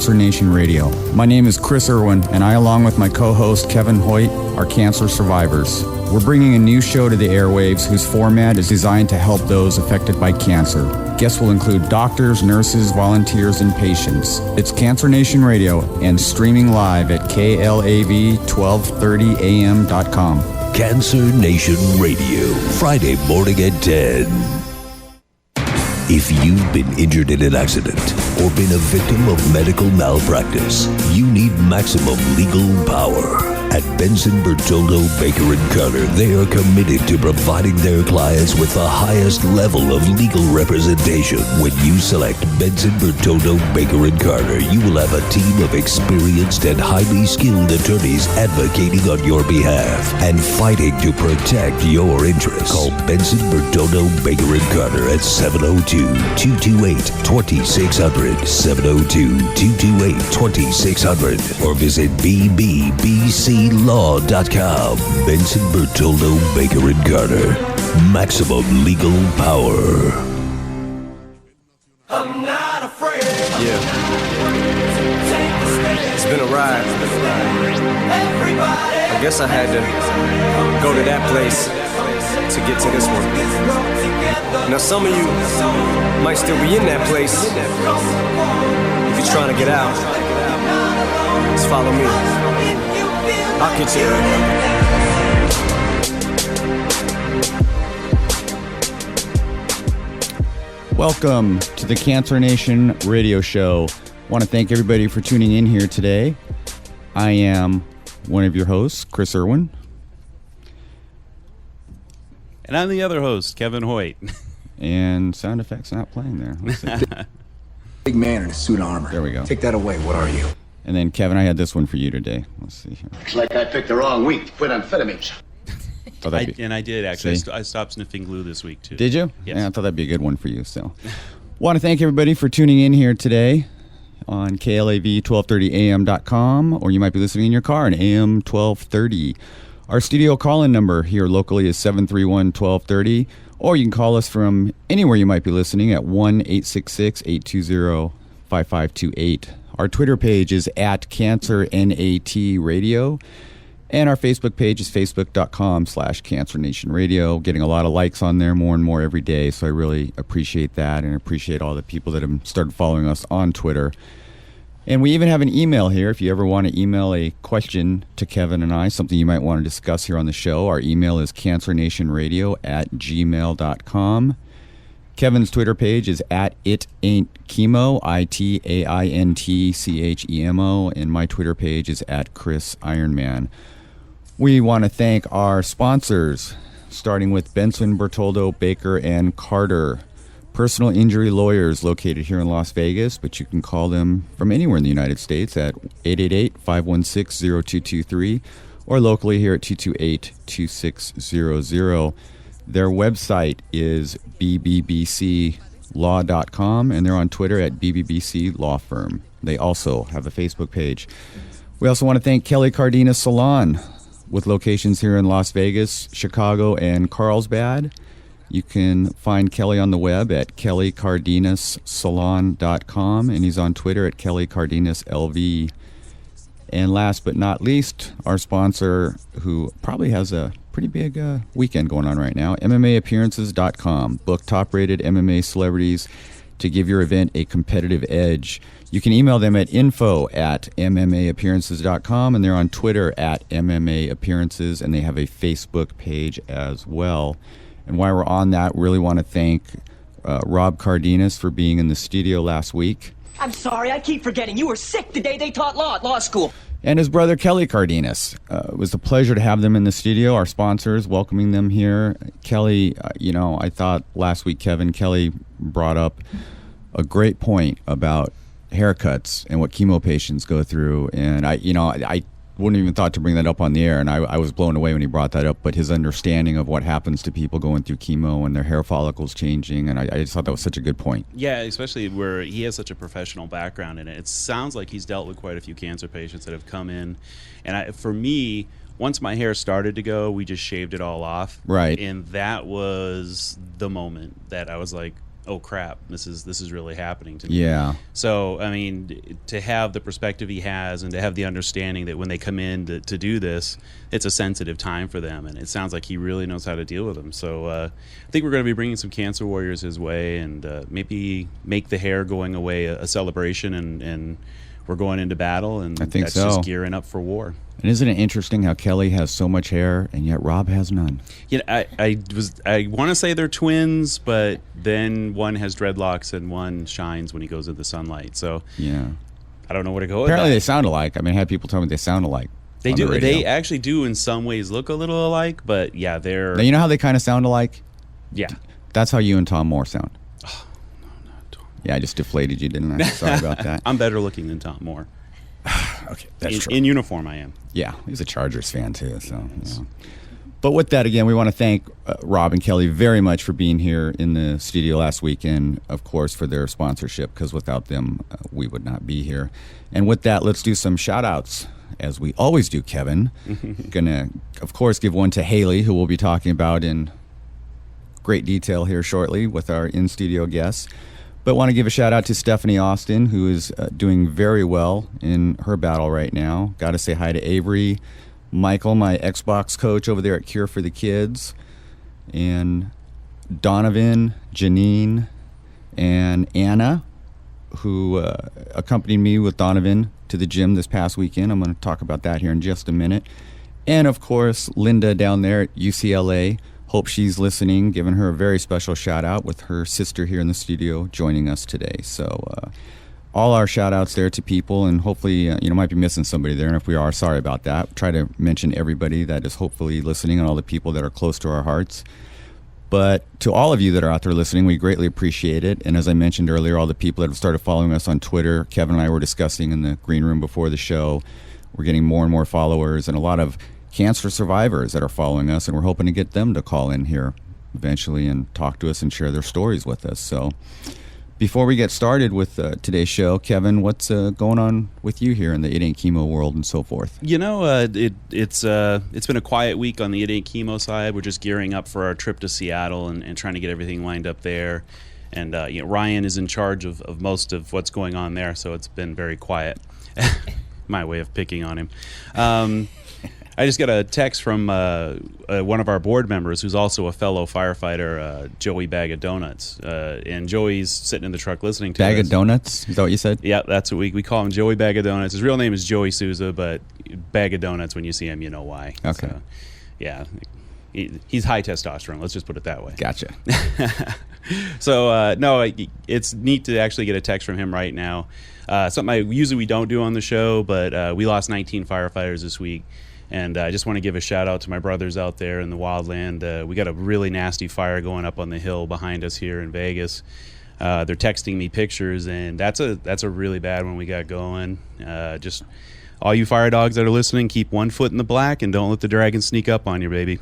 Cancer Nation Radio. My name is Chris Irwin, and I, along with my co-host Kevin Hoyt, are cancer survivors. We're bringing a new show to the airwaves whose format is designed to help those affected by cancer. Guests will include doctors, nurses, volunteers, and patients. It's Cancer Nation Radio and streaming live at KLAV1230am.com. Cancer Nation Radio, Friday morning at 10. If you've been injured in an accident or been a victim of medical malpractice, you need maximum legal power. At Benson, Bertoldo, Baker & Carter, they are committed to providing their clients with the highest level of legal representation. When you select Benson, Bertoldo, Baker & Carter, you will have a team of experienced and highly skilled attorneys advocating on your behalf and fighting to protect your interests. Call Benson, Bertoldo, Baker & Carter at 702-228-2600, 702-228-2600, or visit BBBC Law.com. Benson, Bertoldo, Baker & Carter. Maximum legal power. I'm not afraid. Yeah. It's been a ride. I guess I had to go to that place to get to this one. Now some of you might still be in that place. If you're trying to get out, just follow me. I'll get you there. Welcome to the Cancer Nation Radio Show. I want to thank everybody for tuning in here today. I am one of your hosts, Chris Irwin. And I'm the other host, Kevin Hoyt. And sound effects not playing there. Let's see. Big man in a suit of armor. There we go. Take that away. What are you? And then, Kevin, I had this one for you today. Let's see here. Looks like I picked the wrong week to quit amphetamines. I did, actually. I stopped sniffing glue this week, too. Did you? Yes. Yeah, I thought that'd be a good one for you. So, want to thank everybody for tuning in here today on KLAV1230am.com, or you might be listening in your car on AM 1230. Our studio call-in number here locally is 731-1230, or you can call us from anywhere you might be listening at 1-866-820-5528. Our Twitter page is at CancerNAT Radio, and our Facebook page is facebook.com/CancerNationRadio. Getting a lot of likes on there more and more every day, so I really appreciate that and appreciate all the people that have started following us on Twitter. And we even have an email here. If you ever want to email a question to Kevin and I, something you might want to discuss here on the show, our email is cancernationradio@gmail.com. Kevin's Twitter page is at itaintchemo, ITAINTCHEMO, and my Twitter page is at Chris Ironman. We want to thank our sponsors, starting with Benson, Bertoldo, Baker, and Carter, personal injury lawyers located here in Las Vegas, but you can call them from anywhere in the United States at 888-516-0223 or locally here at 228-2600. Their website is bbbclaw.com, and they're on Twitter at BBBC Law Firm. They also have a Facebook page. We also want to thank Kelly Cardenas Salon, with locations here in Las Vegas, Chicago, and Carlsbad. You can find Kelly on the web at kellycardenassalon.com, and he's on Twitter at kellycardenaslv. And last but not least, our sponsor, who probably has a pretty big weekend going on right now, MMAappearances.com. Book top-rated MMA celebrities to give your event a competitive edge. You can email them at info@MMAappearances.com, and they're on Twitter at MMAappearances, and they have a Facebook page as well. And while we're on that, really want to thank Rob Cardenas for being in the studio last week. I'm sorry, I keep forgetting. You were sick the day they taught law at law school. And his brother, Kelly Cardenas. It was a pleasure to have them in the studio, our sponsors, welcoming them here. Kelly, I thought last week, Kelly brought up a great point about haircuts and what chemo patients go through. And I wouldn't even thought to bring that up on the air, and I was blown away when he brought that up, but his understanding of what happens to people going through chemo and their hair follicles changing, and I just thought that was such a good point. Yeah, especially where he has such a professional background in it. It sounds like he's dealt with quite a few cancer patients that have come in, and for me, once my hair started to go, we just shaved it all off. Right. And that was the moment that I was like, oh crap, this is really happening to me. Yeah. So I mean, to have the perspective he has, and to have the understanding that when they come in to do this, it's a sensitive time for them, and it sounds like he really knows how to deal with them. So I think we're going to be bringing some cancer warriors his way, and maybe make the hair going away a celebration, and we're going into battle, and I think that's so. just gearing up for war. And isn't it interesting how Kelly has so much hair and yet Rob has none? Yeah, I want to say they're twins, but then one has dreadlocks and one shines when he goes into the sunlight. So Yeah. I don't know where to go Apparently with they that. sound alike. I mean, I had people tell me they sound alike. They on the do. radio. They actually do in some ways look a little alike, but yeah, they're Now, you know how they kind of sound alike? yeah. That's how you and Tom Moore sound. Oh, no, Tom. Yeah, I just deflated you, didn't I? Sorry about that. I'm better looking than Tom Moore. Okay, that's true. In uniform, I am. Yeah, he's a Chargers fan too. So, yeah. But with that, again, we want to thank Rob and Kelly very much for being here in the studio last weekend. Of course, for their sponsorship, because without them, we would not be here. And with that, let's do some shout-outs, as we always do, Kevin. Gonna, of course, give one to Haley, who we'll be talking about in great detail here shortly with our in-studio guests. But want to give a shout out to Stephanie Austin, who is doing very well in her battle right now. Got to say hi to Avery, Michael, my Xbox coach over there at Cure for the Kids, and Donovan, Janine, and Anna, who accompanied me with Donovan to the gym this past weekend. I'm going to talk about that here in just a minute. And of course, Linda down there at UCLA. Hope she's listening, giving her a very special shout out with her sister here in the studio joining us today. So all our shout outs there to people, and hopefully, might be missing somebody there. And if we are, sorry about that. Try to mention everybody that is hopefully listening and all the people that are close to our hearts. But to all of you that are out there listening, we greatly appreciate it. And as I mentioned earlier, all the people that have started following us on Twitter, Kevin and I were discussing in the green room before the show, we're getting more and more followers and a lot of cancer survivors that are following us, and we're hoping to get them to call in here eventually and talk to us and share their stories with us. So before we get started with today's show, Kevin, what's going on with you here in the It Ain't Chemo world and so forth? It's been a quiet week on the It Ain't Chemo side. We're just gearing up for our trip to Seattle and trying to get everything lined up there. And Ryan is in charge of most of what's going on there, so it's been very quiet. My way of picking on him. I just got a text from one of our board members who's also a fellow firefighter, Joey Bag of Donuts. And Joey's sitting in the truck listening to Bag us. of Donuts? Is that what you said? Yeah, that's what we call him, Joey Bag of Donuts. His real name is Joey Souza, but Bag of Donuts, when you see him, you know why. Okay. So, yeah, he's high testosterone. Let's just put it that way. Gotcha. So, no, it's neat to actually get a text from him right now. Something we don't do on the show, but we lost 19 firefighters this week. And I just want to give a shout out to my brothers out there in the wildland. We got a really nasty fire going up on the hill behind us here in Vegas. They're texting me pictures, and that's a really bad one we got going. Just all you fire dogs that are listening, keep one foot in the black and don't let the dragon sneak up on you, baby.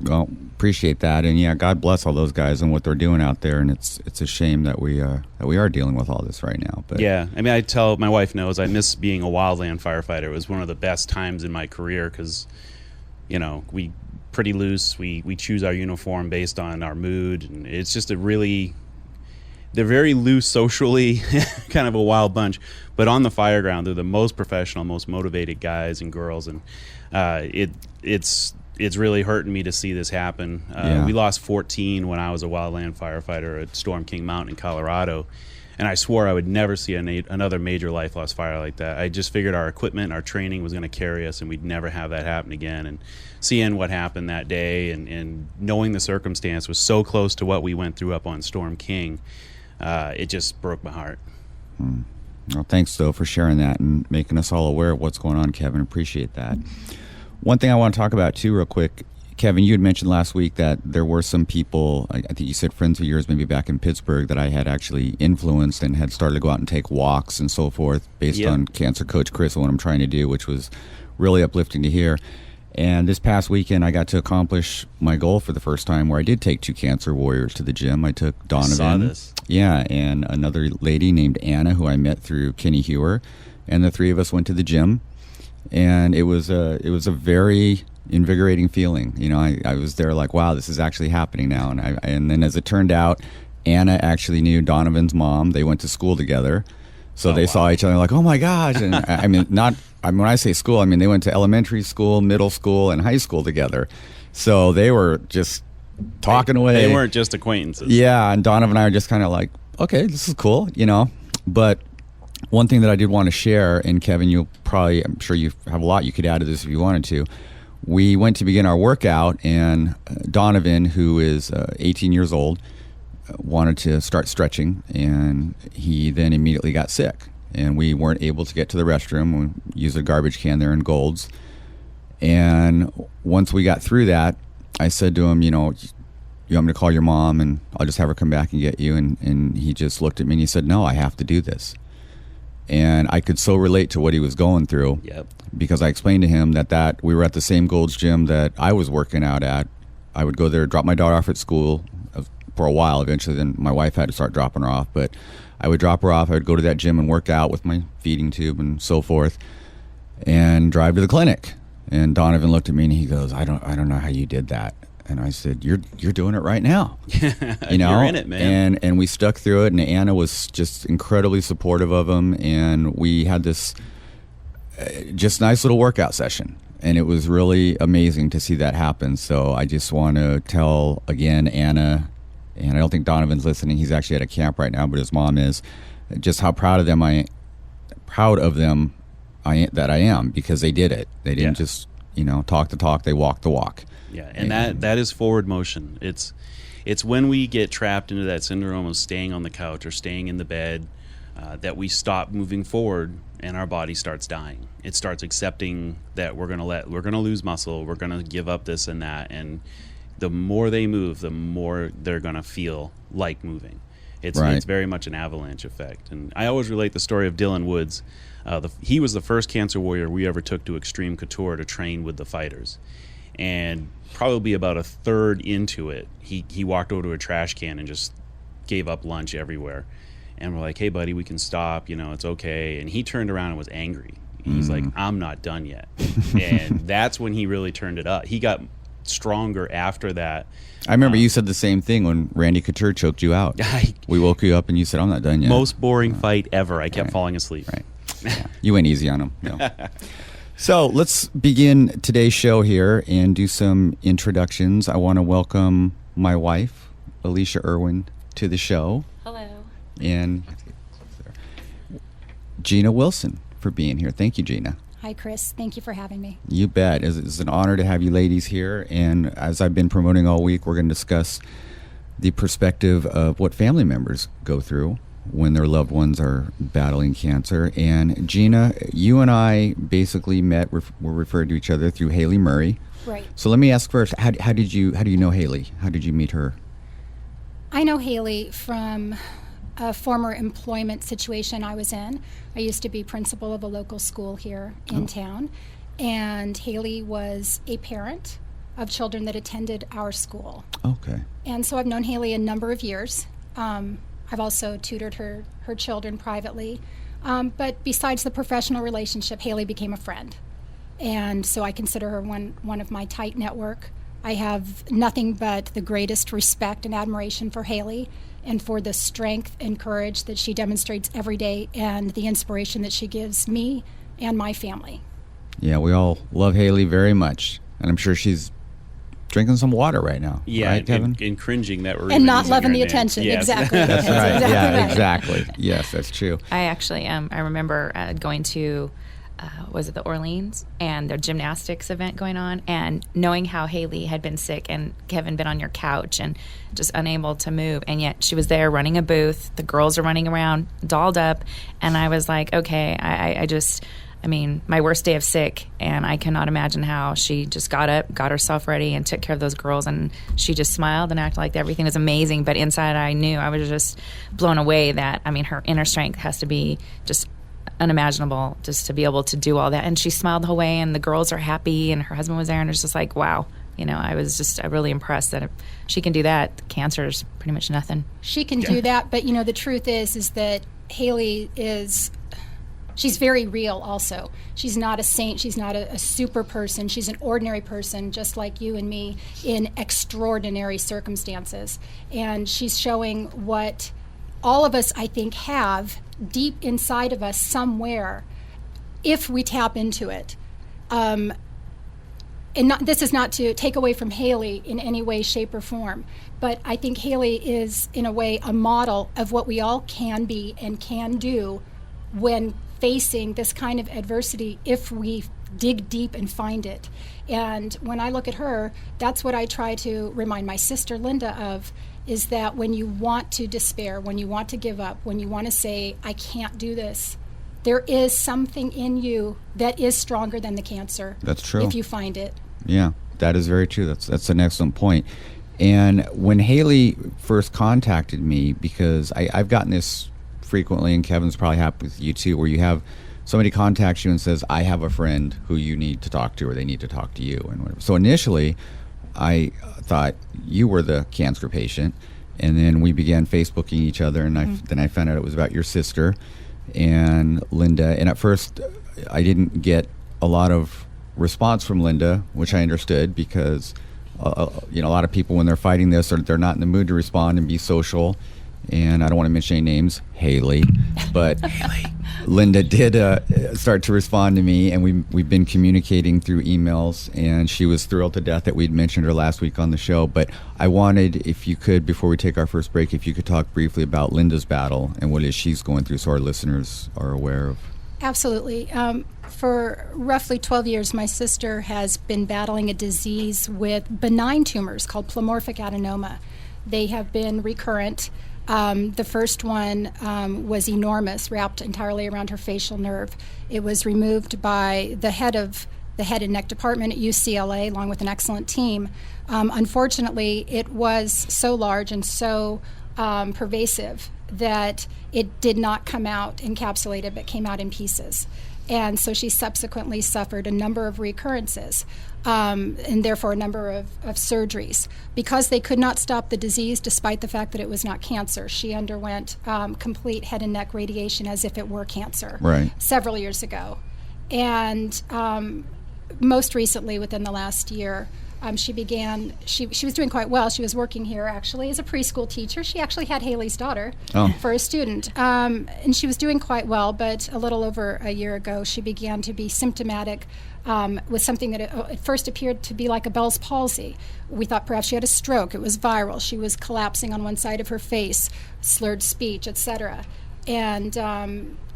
Well, appreciate that, and yeah, God bless all those guys and what they're doing out there. And it's a shame that we are dealing with all this right now. But yeah, I mean, I tell my wife knows I miss being a wildland firefighter. It was one of the best times in my career because, we pretty loose. We choose our uniform based on our mood, and it's just they're very loose socially, kind of a wild bunch. But on the fire ground, they're the most professional, most motivated guys and girls, and it's really hurting me to see this happen. Yeah. We lost 14 when I was a wildland firefighter at Storm King Mountain in Colorado, and I swore I would never see another major life loss fire like that. I just figured our equipment, our training was going to carry us, and we'd never have that happen again. And seeing what happened that day and knowing the circumstance was so close to what we went through up on Storm King, it just broke my heart. Well, thanks, though, for sharing that and making us all aware of what's going on, Kevin. Appreciate that. One thing I want to talk about, too, real quick. Kevin, you had mentioned last week that there were some people, I think you said friends of yours maybe back in Pittsburgh, that I had actually influenced and had started to go out and take walks and so forth based on Cancer Coach Chris and what I'm trying to do, which was really uplifting to hear. And this past weekend, I got to accomplish my goal for the first time where I did take 2 cancer warriors to the gym. I took Donovan. I saw this. Yeah, and another lady named Anna, who I met through Kenny Hewer. And the 3 of us went to the gym. And it was a very invigorating feeling. I was there like, wow, this is actually happening now. And then as it turned out, Anna actually knew Donovan's mom. They went to school together. So they saw each other like, oh my gosh. And I mean, when I say school, I mean, they went to elementary school, middle school, and high school together. So they were just talking away. They weren't just acquaintances. Yeah. And Donovan and I are just kind of like, okay, this is cool, But one thing that I did want to share, and Kevin, I'm sure you have a lot you could add to this if you wanted to. We went to begin our workout, and Donovan, who is 18 years old, wanted to start stretching, and he then immediately got sick. And we weren't able to get to the restroom. We used a garbage can there in Gold's. And once we got through that, I said to him, you want me to call your mom and I'll just have her come back and get you? And he just looked at me and he said, no, I have to do this. And I could so relate to what he was going through. Yep. Because I explained to him that we were at the same Gold's Gym that I was working out at. I would go there, drop my daughter off at school for a while. Eventually, then my wife had to start dropping her off. But I would drop her off. I would go to that gym and work out with my feeding tube and so forth, and drive to the clinic. And Donovan looked at me and he goes, "I don't know how you did that." And I said, "You're doing it right now." You're in it, man. And we stuck through it. And Anna was just incredibly supportive of him. And we had this just nice little workout session. And it was really amazing to see that happen. So I just want to tell again, Anna, and I don't think Donovan's listening. He's actually at a camp right now, but his mom is. Just how proud of them that I am, because they did it. They didn't just talk the talk. They walked the walk. Yeah, and that is forward motion. It's when we get trapped into that syndrome of staying on the couch or staying in the bed that we stop moving forward, and our body starts dying. It starts accepting that we're gonna lose muscle, we're gonna give up this and that, and the more they move, the more they're gonna feel like moving. It's very much an avalanche effect. And I always relate the story of Dylan Woods. He was the first cancer warrior we ever took to Extreme Couture to train with the fighters. And probably about a third into it, he walked over to a trash can and just gave up lunch everywhere. And we're like, "Hey, buddy, we can stop. It's okay." And he turned around and was angry. He's like, "I'm not done yet." And that's when he really turned it up. He got stronger after that. I remember you said the same thing when Randy Couture choked you out. We woke you up and you said, "I'm not done yet." Most boring fight ever. I kept falling asleep. Right. Yeah. You went easy on him. No. So let's begin today's show here and do some introductions. I want to welcome my wife, Alicia Irwin, to the show. Hello. And Gina Wilson for being here. Thank you, Gina. Hi, Chris. Thank you for having me. You bet. It's an honor to have you ladies here. And as I've been promoting all week, we're going to discuss the perspective of what family members go through when their loved ones are battling cancer. And Gina, you and I basically met, were referred to each other through Haley Murray. Right. So let me ask first, how do you know Haley? How did you meet her? I know Haley from a former employment situation I was in. I used to be principal of a local school here in town, and Haley was a parent of children that attended our school. Okay. And so I've known Haley a number of years. I've also tutored her children privately. But besides the professional relationship, Haley became a friend. And so I consider her one of my tight network. I have nothing but the greatest respect and admiration for Haley and for the strength and courage that she demonstrates every day and the inspiration that she gives me and my family. Yeah, we all love Haley very much. And I'm sure she's drinking some water right now. Yeah, right, Kevin? And cringing that we're and not using loving her the name. attention. Yes. Exactly. That's right. Exactly Yeah, right. exactly. Yes, that's true. I actually I remember going to was it the Orleans and their gymnastics event going on, and knowing how Haley had been sick and Kevin been on your couch and just unable to move, and yet she was there running a booth. The girls are running around dolled up, and I was like, okay, I mean, my worst day of sick, and I cannot imagine how she just got up, got herself ready, and took care of those girls, and she just smiled and acted like everything was amazing. But inside, I knew I was just blown away that, I mean, her inner strength has to be just unimaginable just to be able to do all that. And she smiled the whole way, and the girls are happy, and her husband was there, and it was just like, wow. I was just really impressed that if she can do that, cancer is pretty much nothing. She can do that, but the truth is that Haley she's very real also. She's not a saint. She's not a super person. She's an ordinary person, just like you and me, in extraordinary circumstances. And she's showing what all of us, I think, have deep inside of us somewhere if we tap into it. This is not to take away from Haley in any way, shape, or form, but I think Haley is, in a way, a model of what we all can be and can do when facing this kind of adversity if we dig deep and find it. And when I look at her, that's what I try to remind my sister Linda of, is that when you want to despair, when you want to give up, when you want to say, I can't do this, there is something in you that is stronger than the cancer. That's true. If you find it. Yeah, that is very true. That's an excellent point. And when Haley first contacted me, because I've gotten this frequently, and Kevin's probably happened with you too, where you have somebody contacts you and says, I have a friend who you need to talk to, or they need to talk to you, and whatever. So initially, I thought you were the cancer patient, and then we began Facebooking each other, and then I found out it was about your sister and Linda. And at first, I didn't get a lot of response from Linda, which I understood, because a lot of people, when they're fighting this, they're not in the mood to respond and be social. And I don't want to mention any names, Haley, but Linda did start to respond to me, and we've been communicating through emails, and she was thrilled to death that we'd mentioned her last week on the show. But I wanted, if you could, before we take our first break, if you could talk briefly about Linda's battle and what it is she's going through, so our listeners are aware of. Absolutely. For roughly 12 years, my sister has been battling a disease with benign tumors called pleomorphic adenoma. They have been recurrent. The first one was enormous, wrapped entirely around her facial nerve. It was removed by the head of the head and neck department at UCLA, along with an excellent team. Unfortunately, it was so large and so pervasive that it did not come out encapsulated, but came out in pieces. And so she subsequently suffered a number of recurrences, and therefore a number of surgeries. Because they could not stop the disease, despite the fact that it was not cancer, she underwent complete head and neck radiation as if it were cancer several years ago. And most recently, within the last year, she was doing quite well. She was working here, actually, as a preschool teacher. She actually had Haley's daughter for a student. And she was doing quite well, but a little over a year ago, she began to be symptomatic with something that at first appeared to be like a Bell's palsy. We thought perhaps she had a stroke. It was viral. She was collapsing on one side of her face, slurred speech, etc. And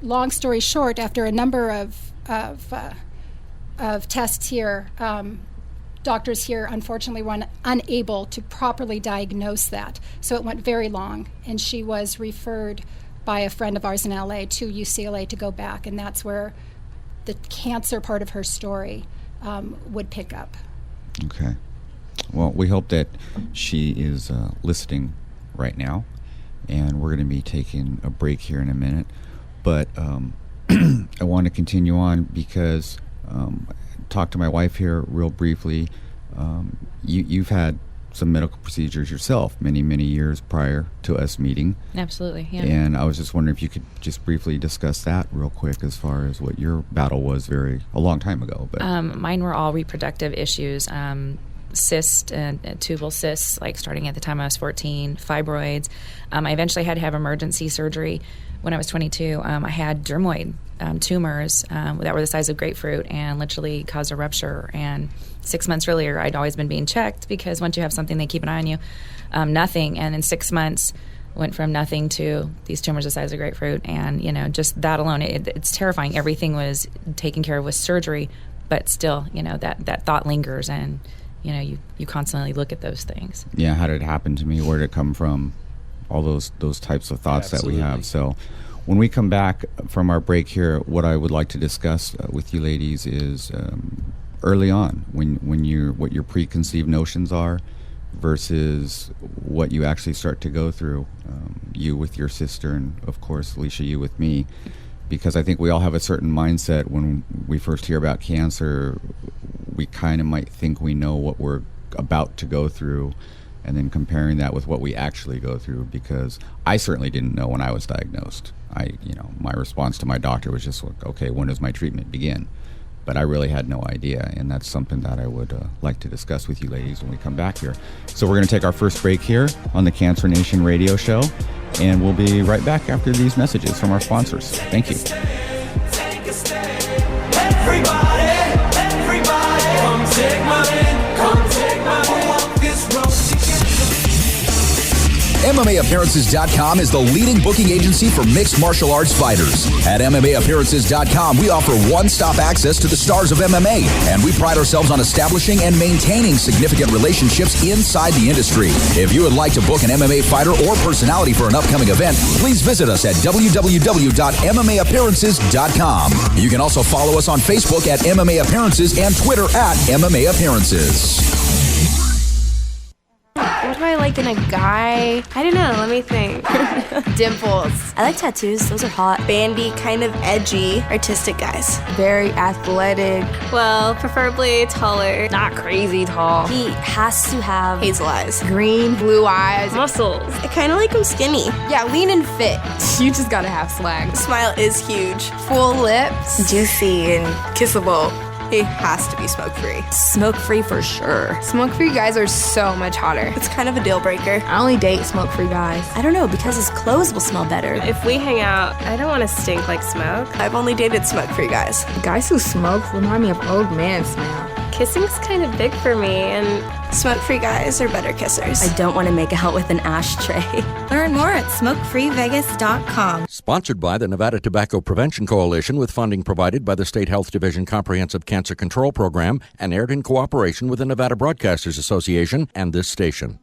long story short, after a number of tests here, doctors here, unfortunately, were unable to properly diagnose that. So it went very long, and she was referred by a friend of ours in LA to UCLA to go back, and that's where the cancer part of her story would pick up. Okay. Well, we hope that she is listening right now, and we're going to be taking a break here in a minute. But I want to continue on because talk to my wife here real briefly. You've had some medical procedures yourself many years prior to us meeting. Absolutely, yeah. And I was just wondering if you could just briefly discuss that real quick as far as what your battle was a long time ago. But mine were all reproductive issues, cysts and tubal cysts, like starting at the time I was 14, fibroids. I eventually had to have emergency surgery when I was 22. I had dermoid tumors that were the size of grapefruit and literally caused a rupture. And 6 months earlier, I'd always been being checked because once you have something, they keep an eye on you. Nothing. And in 6 months, went from nothing to these tumors the size of grapefruit. And, just that alone, it's terrifying. Everything was taken care of with surgery, but still, that thought lingers and, you constantly look at those things. Yeah, how did it happen to me? Where did it come from? All those types of thoughts that we have. So when we come back from our break here, what I would like to discuss with you ladies is early on what your preconceived notions are versus what you actually start to go through, you with your sister and, of course, Alicia, you with me. Because I think we all have a certain mindset when we first hear about cancer. We kind of might think we know what we're about to go through, and then comparing that with what we actually go through, because I certainly didn't know when I was diagnosed. My response to my doctor was just, okay, when does my treatment begin? But I really had no idea, and that's something that I would like to discuss with you ladies when we come back here. So we're going to take our first break here on the Cancer Nation radio show, and we'll be right back after these messages from our sponsors. Thank you. Everybody, come take my hand, come take my hand, walk this road together. MMAappearances.com is the leading booking agency for mixed martial arts fighters. At MMAappearances.com, we offer one-stop access to the stars of MMA, and we pride ourselves on establishing and maintaining significant relationships inside the industry. If you would like to book an MMA fighter or personality for an upcoming event, please visit us at www.MMAappearances.com. You can also follow us on Facebook at MMA Appearances and Twitter at MMA Appearances. What do I like in a guy? I don't know, let me think. Dimples. I like tattoos, those are hot. Bandy, kind of edgy. Artistic guys. Very athletic. Well, preferably taller. Not crazy tall. He has to have hazel eyes. Green, blue eyes. Muscles. I kind of like him skinny. Yeah, lean and fit. You just gotta have swag. Smile is huge. Full lips. Juicy and kissable. He has to be smoke-free. Smoke-free for sure. Smoke-free guys are so much hotter. It's kind of a deal breaker. I only date smoke-free guys. I don't know, because his clothes will smell better. If we hang out, I don't want to stink like smoke. I've only dated smoke-free guys. The guys who smoke remind me of old man smell. Kissing's kind of big for me, and smoke-free guys are better kissers. I don't want to make out with an ashtray. Learn more at smokefreevegas.com. Sponsored by the Nevada Tobacco Prevention Coalition, with funding provided by the State Health Division Comprehensive Cancer Control Program, and aired in cooperation with the Nevada Broadcasters Association and this station.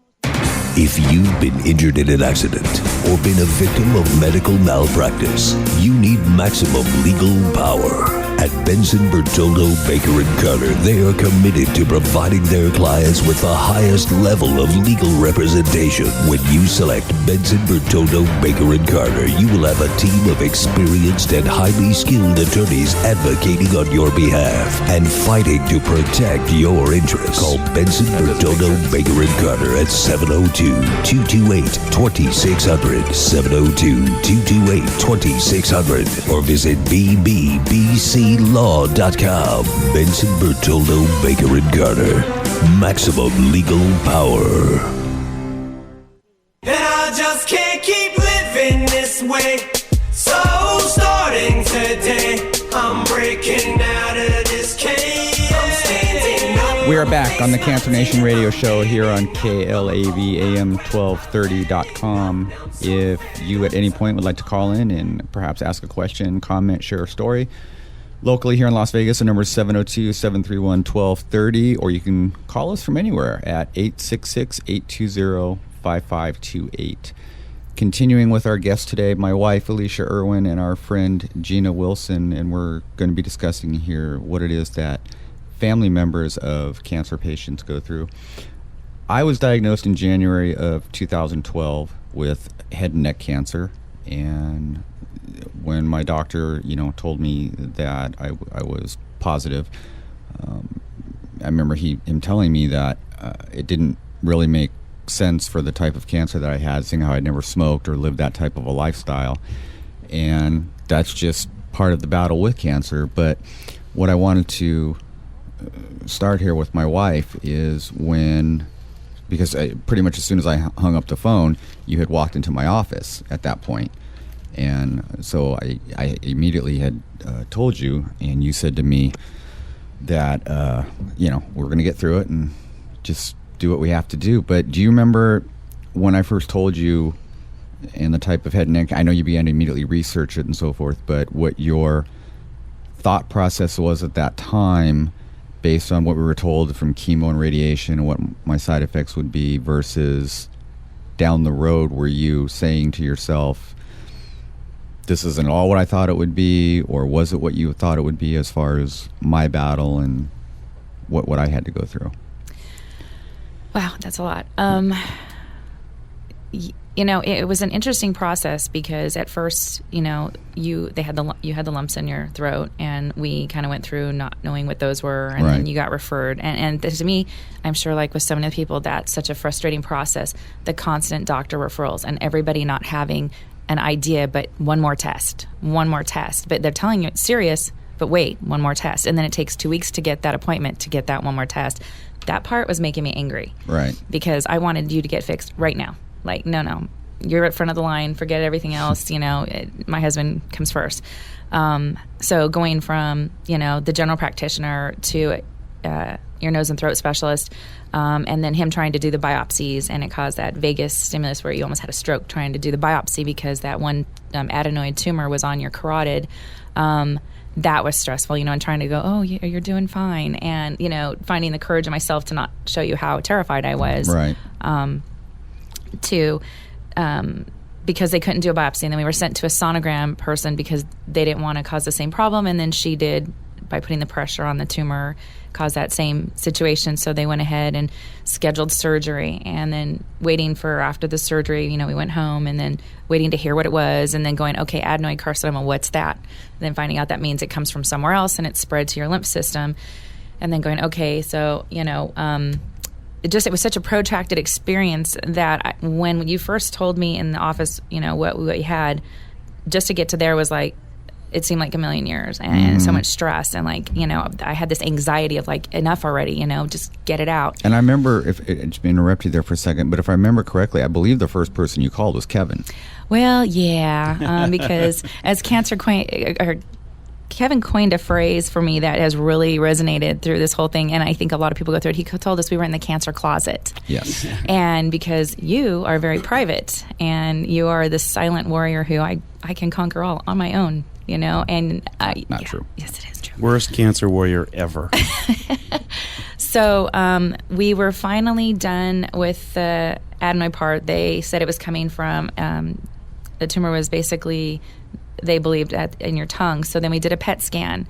If you've been injured in an accident or been a victim of medical malpractice, you need maximum legal power. At Benson, Bertoldo, Baker & Carter, they are committed to providing their clients with the highest level of legal representation. When you select Benson, Bertoldo, Baker & Carter, you will have a team of experienced and highly skilled attorneys advocating on your behalf and fighting to protect your interests. Call Benson, Bertoldo, Baker & Carter at 702-228-2600, 702-228-2600, or visit BBBClaw.com. Benson, Bertoldo, Baker & Carter. Maximum legal power. And I just can't keep living this way. So starting today, I'm breaking out of this cage. I'm standing up. We are back on the Cancer Nation radio show here on KLAVAM1230.com. If you at any point would like to call in and perhaps ask a question, comment, share a story, locally here in Las Vegas, the number is 702-731-1230, or you can call us from anywhere at 866-820-5528. Continuing with our guest today, my wife, Alicia Irwin, and our friend, Gina Wilson, and we're going to be discussing here what it is that family members of cancer patients go through. I was diagnosed in January of 2012 with head and neck cancer, and when my doctor, told me that I was positive, I remember him telling me that it didn't really make sense for the type of cancer that I had, seeing how I'd never smoked or lived that type of a lifestyle. And that's just part of the battle with cancer. But what I wanted to start here with my wife is because pretty much as soon as I hung up the phone, you had walked into my office at that point. And so I immediately had told you, and you said to me that, we're going to get through it and just do what we have to do. But do you remember when I first told you and the type of head and neck? I know you began to immediately research it and so forth, but what your thought process was at that time based on what we were told from chemo and radiation and what my side effects would be versus down the road, were you saying to yourself, this isn't all what I thought it would be, or was it what you thought it would be as far as my battle and what I had to go through? Wow, that's a lot. it was an interesting process because at first, you had the lumps in your throat, and we kind of went through not knowing what those were, and then you got referred. And to me, I'm sure, like with so many people, that's such a frustrating process. The constant doctor referrals and everybody not having an idea, but one more test. But they're telling you it's serious, but wait, one more test, and then it takes 2 weeks to get that appointment to get that one more test. That part was making me angry, right? Because I wanted you to get fixed right now. Like, no, you're at front of the line. Forget everything else. My husband comes first. So going from, the general practitioner to ear, nose, and throat specialist, and then him trying to do the biopsies, and it caused that vagus stimulus where you almost had a stroke trying to do the biopsy because that one adenoid tumor was on your carotid. That was stressful, and trying to go, oh, you're doing fine. And, finding the courage in myself to not show you how terrified I was. Right. Because they couldn't do a biopsy. And then we were sent to a sonogram person because they didn't want to cause the same problem. And then she did, by putting the pressure on the tumor, cause that same situation. So they went ahead and scheduled surgery. And then waiting for after the surgery, we went home and then waiting to hear what it was. And then going, okay, adenoid carcinoma, what's that? And then finding out that means it comes from somewhere else and it's spread to your lymph system. And then going, okay, so, it was such a protracted experience that when you first told me in the office, what you had, just to get to there was like, it seemed like a million years and so much stress. And like, I had this anxiety of like, enough already, just get it out. And I remember, if it's been interrupted there for a second, but if I remember correctly, I believe the first person you called was Kevin. Well, yeah, because as Kevin coined a phrase for me that has really resonated through this whole thing, and I think a lot of people go through it. He told us we were in the cancer closet. Yes. And because you are very private, and you are the silent warrior who I can conquer all on my own, and Not true. Yes, it is true. Worst cancer warrior ever. So we were finally done with the adenoid part. They said it was coming from, the tumor was basically, they believed, in your tongue. So then we did a PET scan.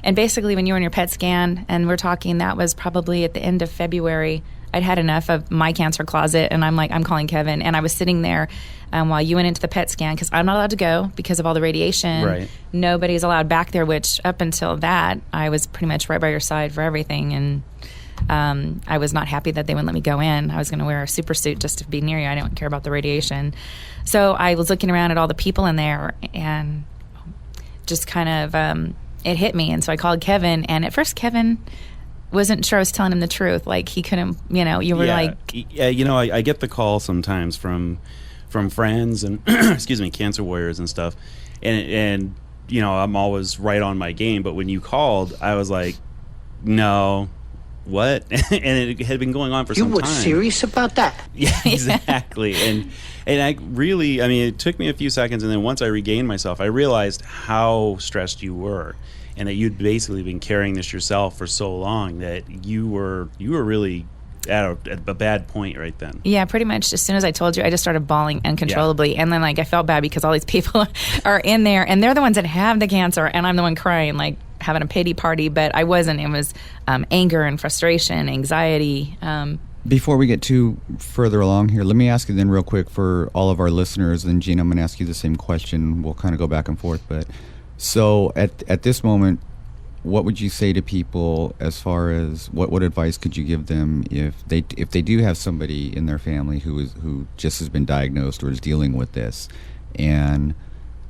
And basically when you were in your PET scan, and we're talking, that was probably at the end of February, I'd had enough of my cancer closet, and I'm calling Kevin. And I was sitting there while you went into the PET scan, because I'm not allowed to go because of all the radiation. Right. Nobody's allowed back there, which up until that, I was pretty much right by your side for everything. And I was not happy that they wouldn't let me go in. I was going to wear a super suit just to be near you. I didn't care about the radiation. So I was looking around at all the people in there, and just kind of, it hit me. And so I called Kevin, and at first Kevin wasn't sure I was telling him the truth. Like, he couldn't, you were like... Yeah, I get the call sometimes from friends and, excuse me, cancer warriors and stuff. And I'm always right on my game. But when you called, I was like, no, what? And it had been going on for some time. You were serious about that? Yeah, exactly. And I really, it took me a few seconds, and then once I regained myself, I realized how stressed you were, and that you'd basically been carrying this yourself for so long that you were really at a bad point right then. Yeah, pretty much. As soon as I told you, I just started bawling uncontrollably. Yeah. And then, I felt bad because all these people are in there, and they're the ones that have the cancer, and I'm the one crying, like having a pity party. But I wasn't. It was anger and frustration, anxiety. Before we get too further along here, let me ask you then real quick for all of our listeners, and Gina, I'm going to ask you the same question. We'll kind of go back and forth. But so at this moment, what would you say to people as far as what advice could you give them if they do have somebody in their family who just has been diagnosed or is dealing with this, and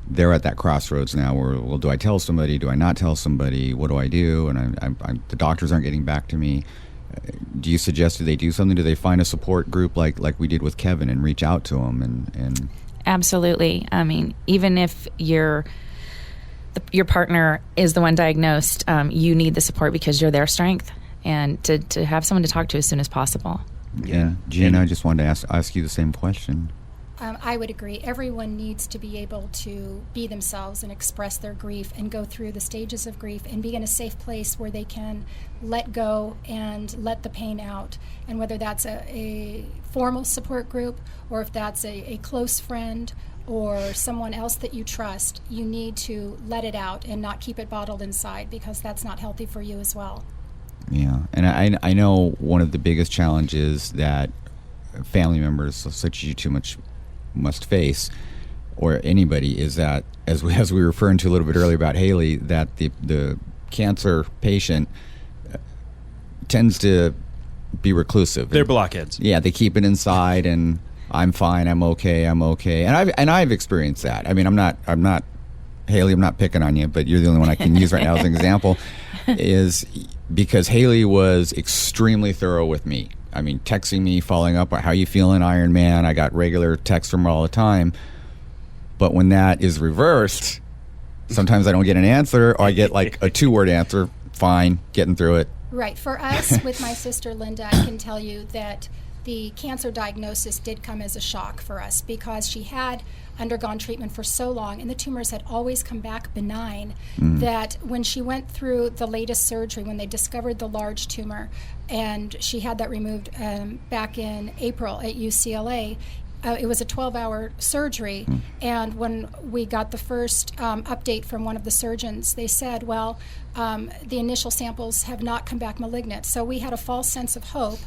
they're at that crossroads now where, well, do I tell somebody? Do I not tell somebody? What do I do? And I'm the doctors aren't getting back to me. Do you suggest that they do something? Do they find a support group like we did with Kevin and reach out to him? And Absolutely. Even if your partner is the one diagnosed, you need the support because you're their strength, and to have someone to talk to as soon as possible. Yeah, Gina, I just wanted to ask you the same question. I would agree. Everyone needs to be able to be themselves and express their grief and go through the stages of grief and be in a safe place where they can let go and let the pain out. And whether that's a formal support group or if that's a close friend or someone else that you trust, you need to let it out and not keep it bottled inside, because that's not healthy for you as well. Yeah, and I know one of the biggest challenges that family members such as you too much must face, or anybody, is that, as we were referring to a little bit earlier about Haley, that the cancer patient tends to be reclusive. They're blockheads. Yeah, they keep it inside, and I'm fine, I'm okay, and I've experienced that. I mean, I'm not Haley, I'm not picking on you, but you're the only one I can use right now as an example, is because Haley was extremely thorough with me. I mean, texting me, following up, how you feeling, Iron Man? I got regular texts from her all the time. But when that is reversed, sometimes I don't get an answer, or I get like a 2-word answer, fine, getting through it. Right. For us, with my sister Linda, I can tell you that the cancer diagnosis did come as a shock for us because she had undergone treatment for so long and the tumors had always come back benign, that when she went through the latest surgery, when they discovered the large tumor, and she had that removed back in April at UCLA, it was a 12-hour surgery, and when we got the first update from one of the surgeons, they said, well, the initial samples have not come back malignant. So we had a false sense of hope.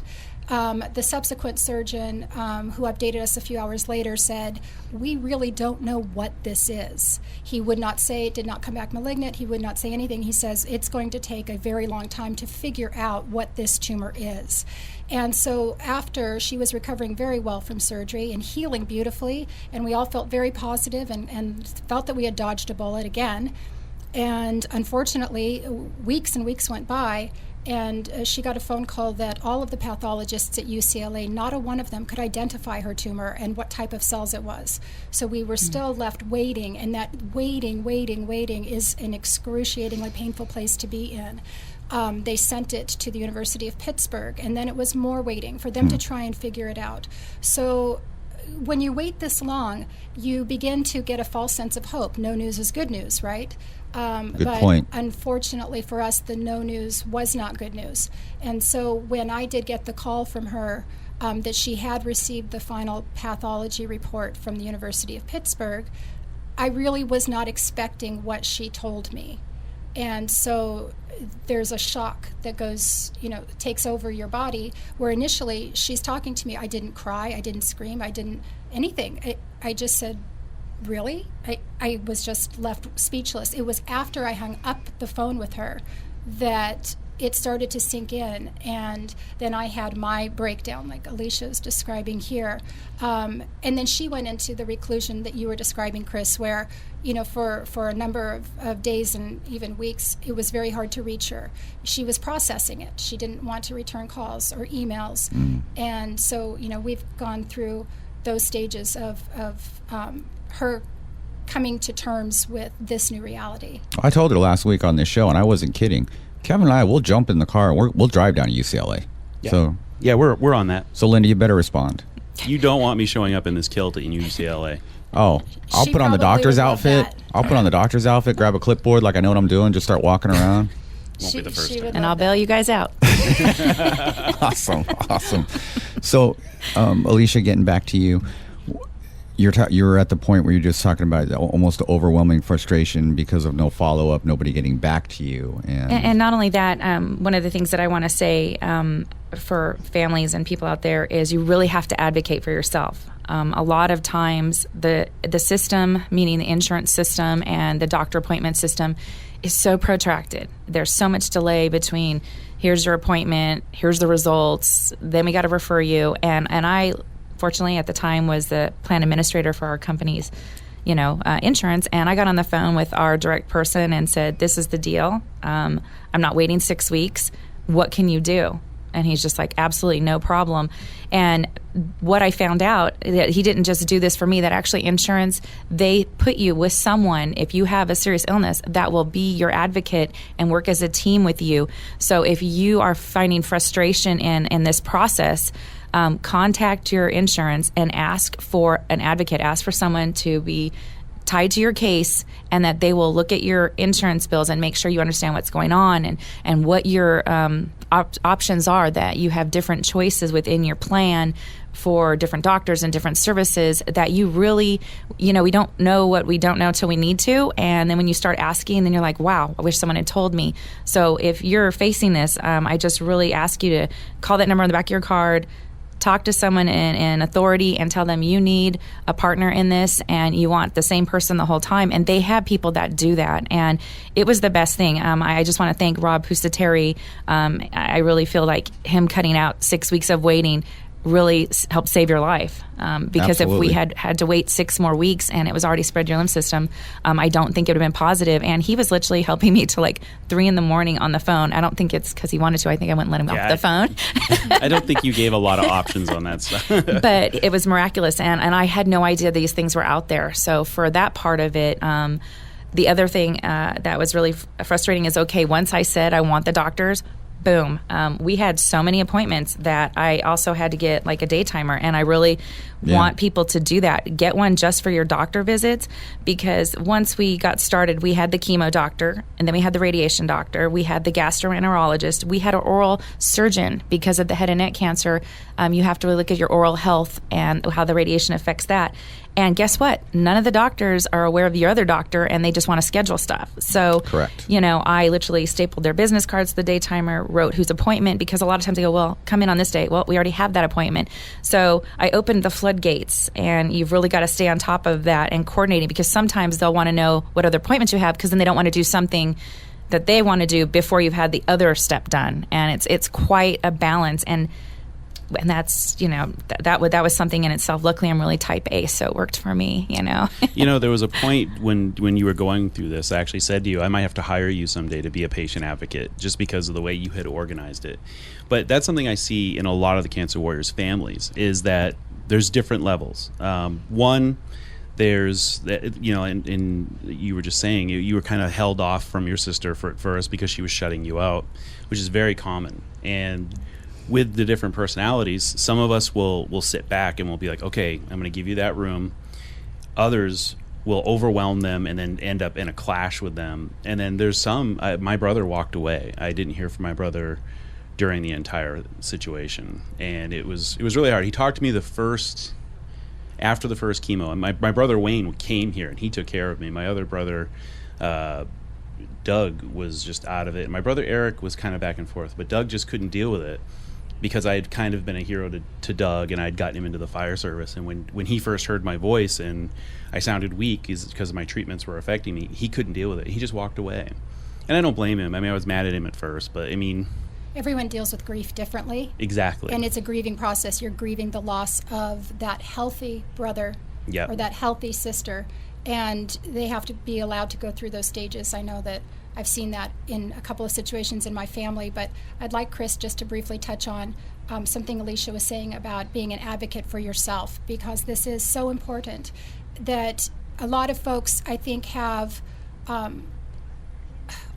The subsequent surgeon who updated us a few hours later said, we really don't know what this is. He would not say it did not come back malignant. He would not say anything. He says it's going to take a very long time to figure out what this tumor is. And so after she was recovering very well from surgery and healing beautifully, and we all felt very positive and felt that we had dodged a bullet again. And unfortunately, weeks and weeks went by, and she got a phone call that all of the pathologists at UCLA, not a one of them could identify her tumor and what type of cells it was. So we were still left waiting, and that waiting is an excruciatingly painful place to be in. They sent it to the University of Pittsburgh, and then it was more waiting for them to try and figure it out. So when you wait this long, you begin to get a false sense of hope. No news is good news, right? Good point. Unfortunately for us, the no news was not good news. And so when I did get the call from her that she had received the final pathology report from the University of Pittsburgh, I really was not expecting what she told me. And so there's a shock that goes, takes over your body, where initially she's talking to me. I didn't cry, I didn't scream, I didn't anything. I just said, really? I was just left speechless. It was after I hung up the phone with her that it started to sink in, and then I had my breakdown, like Alicia's describing here. And then she went into the reclusion that you were describing, Chris, where, for a number of days and even weeks, it was very hard to reach her. She was processing it. She didn't want to return calls or emails. And so, we've gone through those stages of her coming to terms with this new reality. I told her last week on this show, and I wasn't kidding, Kevin and I will jump in the car and we'll drive down to UCLA. Yeah. So yeah, we're on that. So Linda, you better respond. You don't want me showing up in this kilt in UCLA. Oh, I'll put on the doctor's outfit. I'll put on the doctor's outfit, grab a clipboard like I know what I'm doing, just start walking around. Won't be the first time. And I'll bail you guys out. Awesome. So, Alicia, getting back to you. You're at the point where you're just talking about almost overwhelming frustration because of no follow-up, nobody getting back to you. And not only that, one of the things that I want to say for families and people out there is you really have to advocate for yourself. A lot of times the system, meaning the insurance system and the doctor appointment system, is so protracted. There's so much delay between here's your appointment, here's the results, then we got to refer you. And I fortunately at the time was the plan administrator for our company's insurance, and I got on the phone with our direct person and said, this is the deal, I'm not waiting 6 weeks, what can you do? And he's just like, absolutely no problem. And what I found out, that he didn't just do this for me, that actually insurance, they put you with someone, if you have a serious illness, that will be your advocate and work as a team with you. So if you are finding frustration in this process, contact your insurance and ask for an advocate. Ask for someone to be tied to your case, and that they will look at your insurance bills and make sure you understand what's going on and what your options are, that you have different choices within your plan for different doctors and different services, that you really, we don't know what we don't know till we need to. And then when you start asking, then you're like, wow, I wish someone had told me. So if you're facing this, I just really ask you to call that number on the back of your card, talk to someone in authority and tell them you need a partner in this and you want the same person the whole time. And they have people that do that. And it was the best thing. I just want to thank Rob Pusateri. I really feel like him cutting out 6 weeks of waiting really helped save your life. Because Absolutely. if we had to wait 6 more weeks and it was already spread your lymph system, I don't think it would have been positive. And he was literally helping me till like 3 a.m. on the phone. I don't think it's because he wanted to. I think I wouldn't let him off the phone. I don't think you gave a lot of options on that stuff. But it was miraculous. And I had no idea these things were out there. So for that part of it, the other thing that was really frustrating is, okay, once I said I want the doctors, boom. We had so many appointments that I also had to get like a day timer, and I really want people to do that. Get one just for your doctor visits, because once we got started, we had the chemo doctor, and then we had the radiation doctor, we had the gastroenterologist, we had an oral surgeon because of the head and neck cancer. You have to really look at your oral health and how the radiation affects that. And guess what? None of the doctors are aware of your other doctor, and they just want to schedule stuff. So, correct. I literally stapled their business cards to the day timer, wrote whose appointment, because a lot of times they go, well, come in on this date. Well, we already have that appointment. So I opened the floodgates, and you've really got to stay on top of that and coordinating, because sometimes they'll want to know what other appointments you have, because then they don't want to do something that they want to do before you've had the other step done. And it's quite a balance. And that's, that was something in itself. Luckily, I'm really type A, so it worked for me, There was a point when you were going through this, I actually said to you, I might have to hire you someday to be a patient advocate, just because of the way you had organized it. But that's something I see in a lot of the Cancer Warriors families, is that there's different levels. One, there's, and you were just saying, you were kind of held off from your sister for us because she was shutting you out, which is very common. And with the different personalities, some of us will sit back and we'll be like, okay, I'm going to give you that room. Others will overwhelm them and then end up in a clash with them. And then there's some, my brother walked away. I didn't hear from my brother during the entire situation. And it was really hard. He talked to me after the first chemo. And my brother Wayne came here and he took care of me. My other brother, Doug, was just out of it. My brother Eric was kind of back and forth, but Doug just couldn't deal with it, because I had kind of been a hero to Doug, and I'd gotten him into the fire service. And when he first heard my voice and I sounded weak because my treatments were affecting me, he couldn't deal with it. He just walked away. And I don't blame him. I mean, I was mad at him at first, but everyone deals with grief differently. Exactly. And it's a grieving process. You're grieving the loss of that healthy brother or that healthy sister, and they have to be allowed to go through those stages. I know that I've seen that in a couple of situations in my family, but I'd like Chris just to briefly touch on something Alicia was saying about being an advocate for yourself, because this is so important. That a lot of folks, I think, have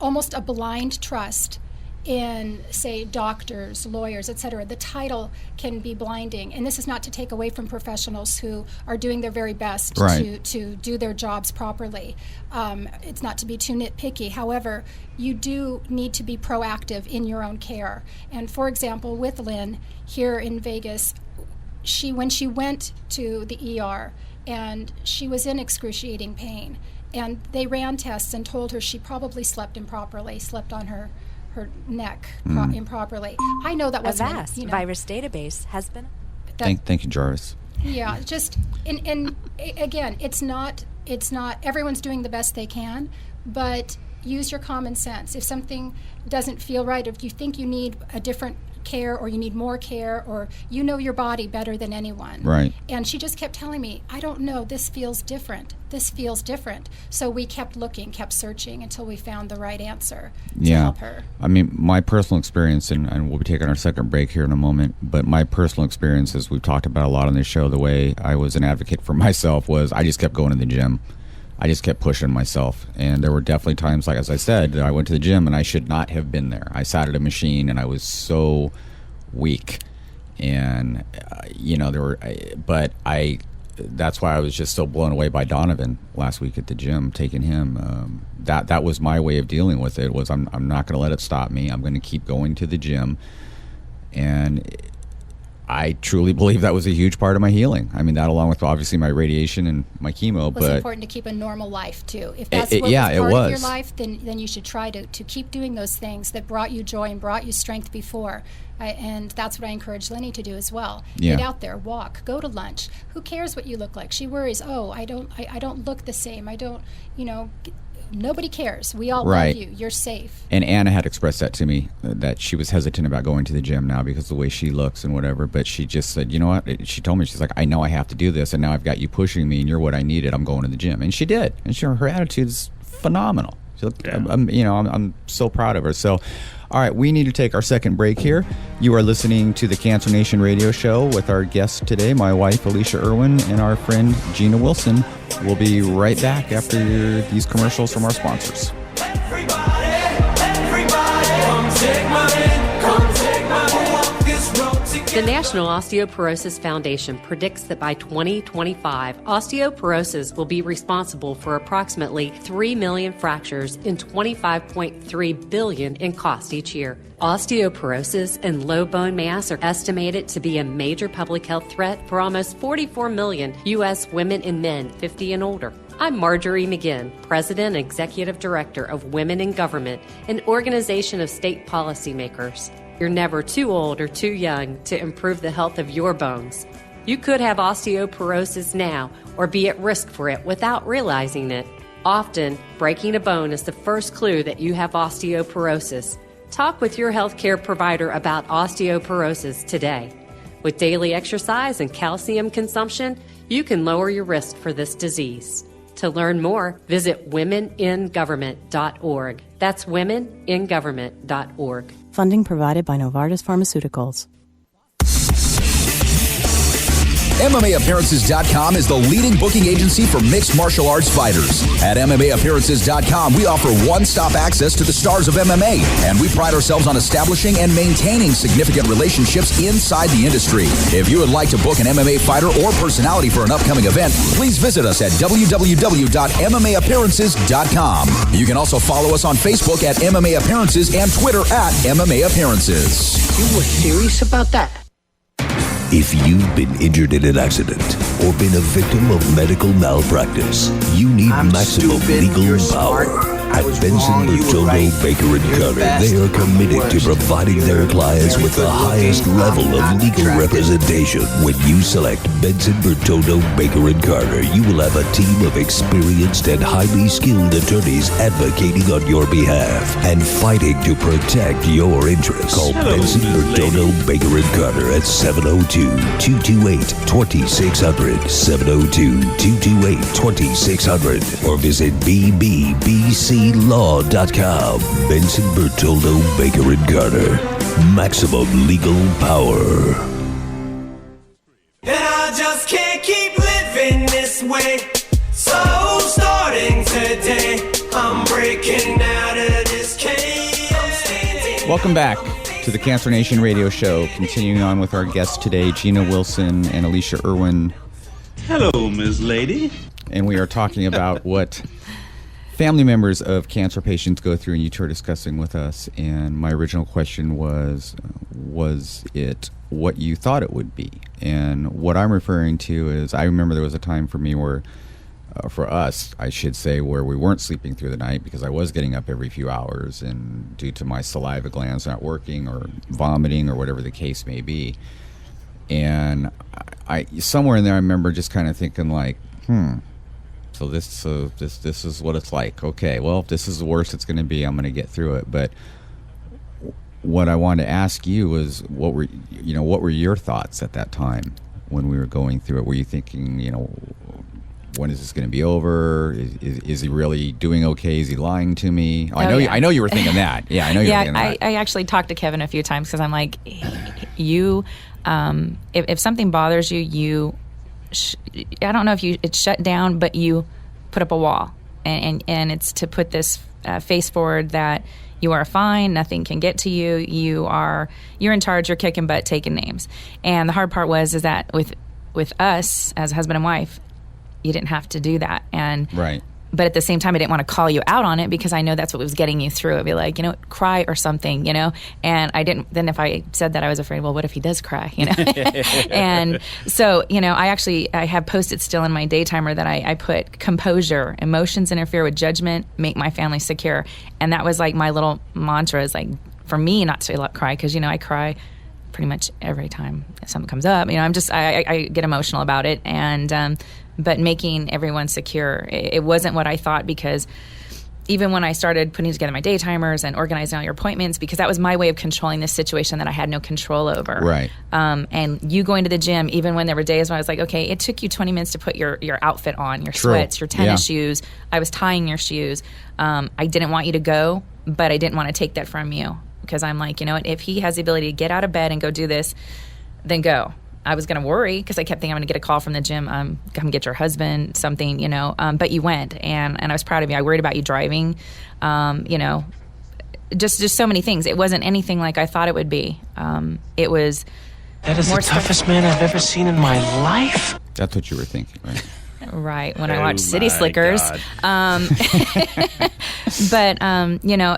almost a blind trust in, say, doctors, lawyers, etc. The title can be blinding, and this is not to take away from professionals who are doing their very best to do their jobs properly. It's not to be too nitpicky. However, you do need to be proactive in your own care. And for example, with Lynn here in Vegas, when she went to the ER and she was in excruciating pain, and they ran tests and told her she probably slept improperly, slept on her neck improperly. I know that wasn't a vast virus database has been. Thank you, Jarvis. Yeah, just and again, it's not everyone's doing the best they can, but use your common sense. If something doesn't feel right, if you think you need a different care or you need more care, or you know your body better than anyone. Right. And she just kept telling me, I don't know, this feels different. This feels different. So we kept looking, kept searching until we found the right answer to help her. I mean, my personal experience, and we'll be taking our second break here in a moment, but my personal experience, as we've talked about a lot on this show, the way I was an advocate for myself was I just kept going to the gym. I just kept pushing myself. And there were definitely times, like as I said, that I went to the gym and I should not have been there. I sat at a machine and I was so weak. And, that's why I was just so blown away by Donovan last week at the gym, taking him. That was my way of dealing with it, was I'm not going to let it stop me. I'm going to keep going to the gym. And I truly believe that was a huge part of my healing. I mean, that along with obviously my radiation and my chemo. It's important to keep a normal life too. If that's what was part of your life, then you should try to keep doing those things that brought you joy and brought you strength before. And that's what I encourage Lenny to do as well. Yeah. Get out there, walk, go to lunch. Who cares what you look like? She worries, I don't look the same. I don't, nobody cares. We all love you. You're safe. And Anna had expressed that to me, that she was hesitant about going to the gym now because of the way she looks and whatever. But she just said, you know what? She told me, she's like, I know I have to do this, and now I've got you pushing me, and you're what I needed. I'm going to the gym. And she did. And her attitude is phenomenal. I'm so proud of her. So, all right, we need to take our second break here. You are listening to the Cancer Nation radio show with our guest today, my wife, Alicia Irwin, and our friend, Gina Wilson. We'll be right back after these commercials from our sponsors. Everybody, come take my hand, come take my hand, walk this road together. The National Osteoporosis Foundation predicts that by 2025, osteoporosis will be responsible for approximately 3 million fractures and $25.3 billion in cost each year. Osteoporosis and low bone mass are estimated to be a major public health threat for almost 44 million U.S. women and men 50 and older. I'm Marjorie McGinn, President and Executive Director of Women in Government, an organization of state policymakers. You're never too old or too young to improve the health of your bones. You could have osteoporosis now or be at risk for it without realizing it. Often, breaking a bone is the first clue that you have osteoporosis. Talk with your healthcare provider about osteoporosis today. With daily exercise and calcium consumption, you can lower your risk for this disease. To learn more, visit womeningovernment.org. That's womeningovernment.org. Funding provided by Novartis Pharmaceuticals. MMAappearances.com is the leading booking agency for mixed martial arts fighters. At MMAappearances.com, we offer one-stop access to the stars of MMA, and we pride ourselves on establishing and maintaining significant relationships inside the industry. If you would like to book an MMA fighter or personality for an upcoming event, please visit us at www.MMAappearances.com. You can also follow us on Facebook at MMA Appearances and Twitter at MMA Appearances. You were serious about that? If you've been injured in an accident or been a victim of medical malpractice, you need maximum legal power. At Benson, Bertoldo, Baker & Carter, they are committed to providing their clients with the highest level of legal representation. When you select Benson, Bertoldo, Baker & Carter, you will have a team of experienced and highly skilled attorneys advocating on your behalf and fighting to protect your interests. Call Benson, Bertoldo, Baker & Carter at 702-228-2600, 702-228-2600, or visit BBBC Law.com. Benson, Bertoldo, Baker & Carter. Maximum legal power. And I just can't keep living this way. So starting today, I'm breaking out of this cage. Welcome back to the Cancer Nation radio show. Continuing on with our guests today, Gina Wilson and Alicia Irwin. Hello, Ms. Lady. And we are talking about what family members of cancer patients go through, and you two are discussing with us. And my original question was it what you thought it would be? And what I'm referring to is, I remember there was a time for me where, for us, I should say, where we weren't sleeping through the night because I was getting up every few hours, and due to my saliva glands not working or vomiting or whatever the case may be. And I somewhere in there, I remember just kind of thinking like, So this is what it's like. Okay, well, if this is the worst it's going to be, I'm going to get through it. But what I wanted to ask you was, what were your thoughts at that time when we were going through it? Were you thinking, when is this going to be over? Is he really doing okay? Is he lying to me? I know you were thinking that. Yeah, I know you were thinking that. I actually talked to Kevin a few times because I'm like, you, if something bothers you, I don't know if it's shut down, but you put up a wall, and it's to put this face forward that you are fine, nothing can get to you, you're in charge, you're kicking butt, taking names. And the hard part is that with us as husband and wife, you didn't have to do that. And right. But at the same time, I didn't want to call you out on it because I know that's what was getting you through. I'd be like, cry or something, And I didn't. Then if I said that, I was afraid, well, what if he does cry, And so, I have Post-it still in my day timer that I put composure, emotions interfere with judgment, make my family secure. And that was like my little mantra is like, for me not to cry because, I cry pretty much every time something comes up. I get emotional about it. And, but making everyone secure, it wasn't what I thought, because even when I started putting together my day timers and organizing all your appointments, because that was my way of controlling this situation that I had no control over. Right. And you going to the gym, even when there were days when I was like, okay, it took you 20 minutes to put your outfit on, your sweats, your tennis shoes. I was tying your shoes. I didn't want you to go, but I didn't want to take that from you, because I'm like, if he has the ability to get out of bed and go do this, then go. I was going to worry because I kept thinking I'm going to get a call from the gym, come get your husband, something, but you went, and I was proud of you. I worried about you driving, just so many things. It wasn't anything like I thought it would be. It was. That is the toughest man I've ever seen in my life. That's what you were thinking, right? Right, when I watched City Slickers. But,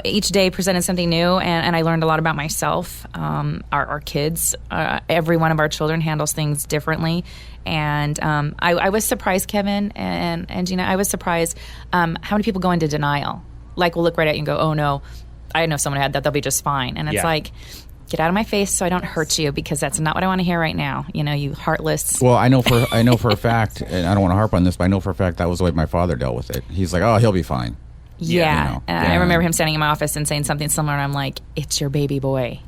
each day presented something new, and I learned a lot about myself. Our kids, every one of our children handles things differently. And I was surprised, Kevin and Gina, I was surprised how many people go into denial. Like, we'll look right at you and go, oh, no, I know someone had that, they'll be just fine. And it's like, get out of my face so I don't hurt you, because that's not what I want to hear right now. You heartless. Well, I know for a fact, and I don't want to harp on this, but I know for a fact that was the way my father dealt with it. He's like, oh, he'll be fine. Yeah. I remember him standing in my office and saying something similar, and I'm like, it's your baby boy,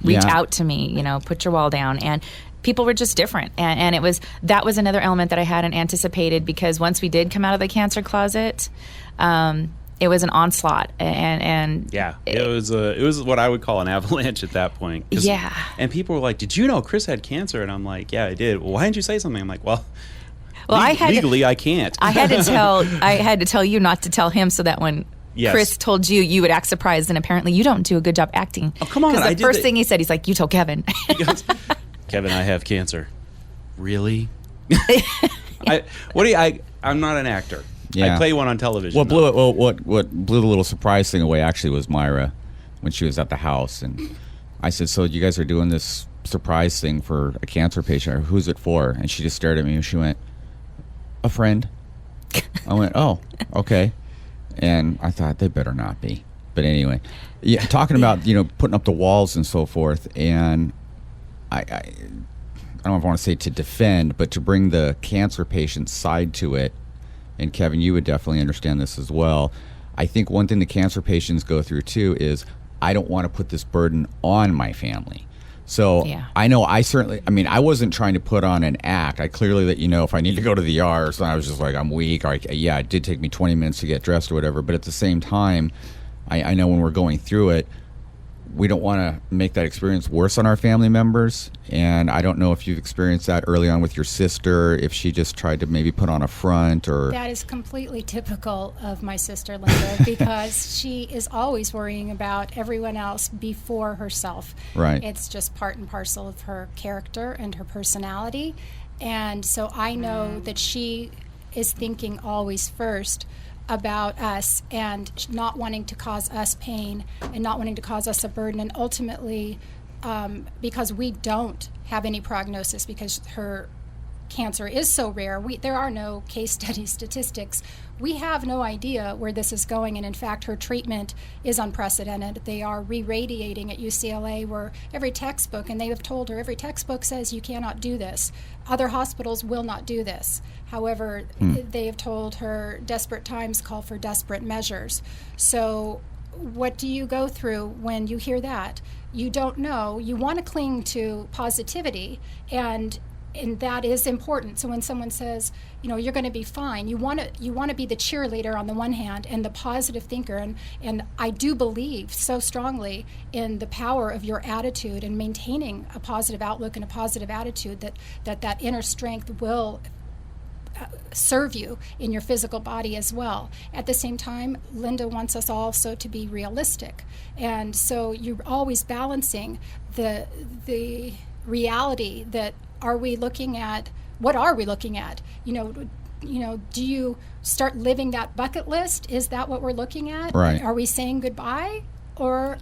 reach out to me, put your wall down. And people were just different. And that was another element that I hadn't anticipated, because once we did come out of the cancer closet, it was an onslaught, and it was what I would call an avalanche at that point. Yeah, and people were like, "Did you know Chris had cancer?" And I'm like, "Yeah, I did." Well, why didn't you say something? I'm like, "Well, legally, I can't." I had to tell you not to tell him, so that when Chris told you, you would act surprised. And apparently, you don't do a good job acting. Oh, come on! Because the first thing he said, he's like, "You told Kevin." He goes, Kevin, I have cancer. Really? I'm not an actor. Yeah. I play one on television. What blew the little surprise thing away actually was Myra, when she was at the house, and I said, "So you guys are doing this surprise thing for a cancer patient? Who's it for?" And she just stared at me and she went, "A friend." I went, "Oh, okay." And I thought, they better not be. But anyway, talking about putting up the walls and so forth, and I don't know if I want to say to defend, but to bring the cancer patient side to it. And Kevin, you would definitely understand this as well. I think one thing the cancer patients go through too is, I don't want to put this burden on my family. So I know I wasn't trying to put on an act. I clearly let if I need to go to the ER, so I was just like, I'm weak. Or it did take me 20 minutes to get dressed or whatever. But at the same time, I know when we're going through it, we don't want to make that experience worse on our family members. And I don't know if you've experienced that early on with your sister, if she just tried to maybe put on a front or... That is completely typical of my sister, Linda, because she is always worrying about everyone else before herself. Right. It's just part and parcel of her character and her personality. And so I know that she is thinking always first about us and not wanting to cause us pain and not wanting to cause us a burden. And ultimately, because we don't have any prognosis, because her cancer is so rare, there are no case study statistics. We have no idea where this is going, and in fact, her treatment is unprecedented. They are re-radiating at UCLA, where every textbook, and they have told her, every textbook says you cannot do this. Other hospitals will not do this. However, they have told her desperate times call for desperate measures. So what do you go through when you hear that? You don't know. You want to cling to positivity, and that is important. So when someone says, you're going to be fine, you want to be the cheerleader on the one hand and the positive thinker. And I do believe so strongly in the power of your attitude and maintaining a positive outlook and a positive attitude that inner strength will serve you in your physical body as well. At the same time, Linda wants us also to be realistic. And so you're always balancing the reality that, what are we looking at? do you start living that bucket list? Is that what we're looking at? Right. Are we saying goodbye or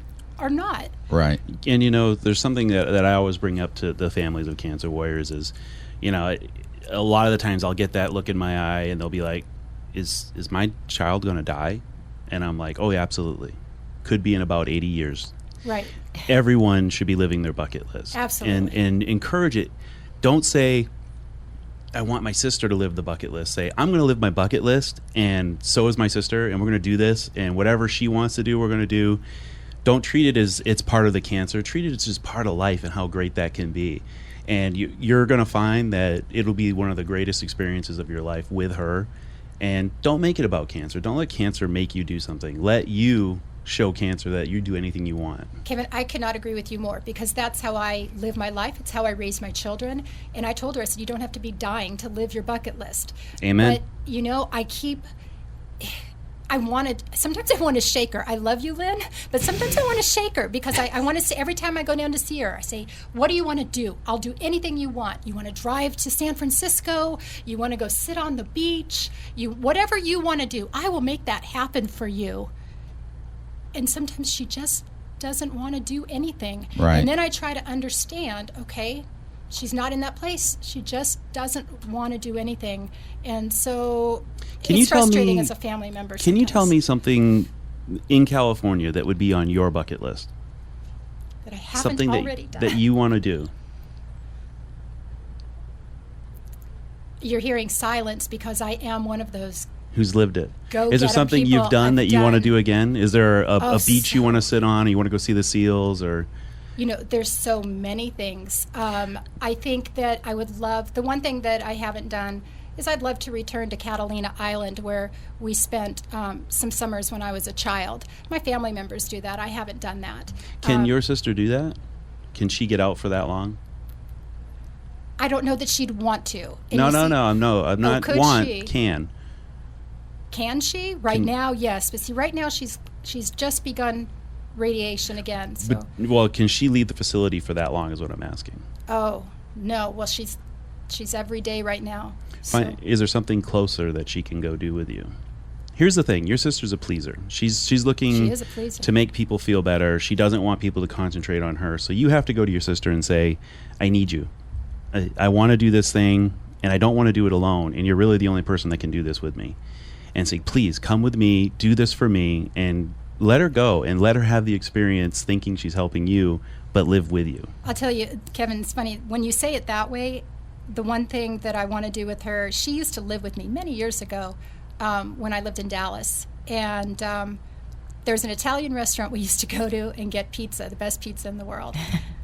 not? Right. And there's something that I always bring up to the families of cancer warriors is, a lot of the times I'll get that look in my eye and they'll be like, is my child going to die? And I'm like, oh yeah, absolutely. Could be in about 80 years. Right. Everyone should be living their bucket list. Absolutely. And encourage it. Don't say, I want my sister to live the bucket list. Say, I'm going to live my bucket list, and so is my sister, and we're going to do this, and whatever she wants to do, we're going to do. Don't treat it as it's part of the cancer. Treat it as just part of life and how great that can be. And you're going to find that it'll be one of the greatest experiences of your life with her. And don't make it about cancer. Don't let cancer make you do something. Let you show cancer that you do anything you want. Kevin, I cannot agree with you more, because that's how I live my life. It's how I raise my children. And I told her, I said, you don't have to be dying to live your bucket list. Amen. But, sometimes I want to shake her. I love you, Lynn, but sometimes I want to shake her, because I want to say, every time I go down to see her, I say, what do you want to do? I'll do anything you want. You want to drive to San Francisco? You want to go sit on the beach? Whatever you want to do, I will make that happen for you. And sometimes she just doesn't want to do anything. Right. And then I try to understand, okay, she's not in that place. She just doesn't want to do anything. And so it's frustrating as a family member. Can you tell me something in California that would be on your bucket list? That I haven't something already done. That you want to do? You're hearing silence because I am one of those. Who's lived it? Is there get-em something people. you've done that you want to do again? Is there a beach you so- want to sit on? Or you want to go see the seals? Or There's so many things. I think that I would love, the one thing that I haven't done is I'd love to return to Catalina Island, where we spent some summers when I was a child. My family members do that. I haven't done that. Can your sister do that? Can she get out for that long? I don't know that she'd want to. And No. you see- I'm not could want. she? Can she? Right now, yes. But see, right now she's just begun radiation again. So. Well, can she leave the facility for that long? Is what I'm asking. Oh no. Well, she's every day right now. So. Fine. Is there something closer that she can go do with you? Here's the thing: your sister's a pleaser. She's looking She is a pleaser. to make people feel better. She doesn't want people to concentrate on her. So you have to go to your sister and say, "I need you. I want to do this thing, and I don't want to do it alone. And you're really the only person that can do this with me." And say, "Please come with me. Do this for me." And let her go and let her have the experience thinking she's helping you, but live with you. I'll tell you, Kevin, it's funny. When you say it that way, the one thing that I want to do with her, she used to live with me many years ago when I lived in Dallas. And there's an Italian restaurant we used to go to and get pizza, the best pizza in the world.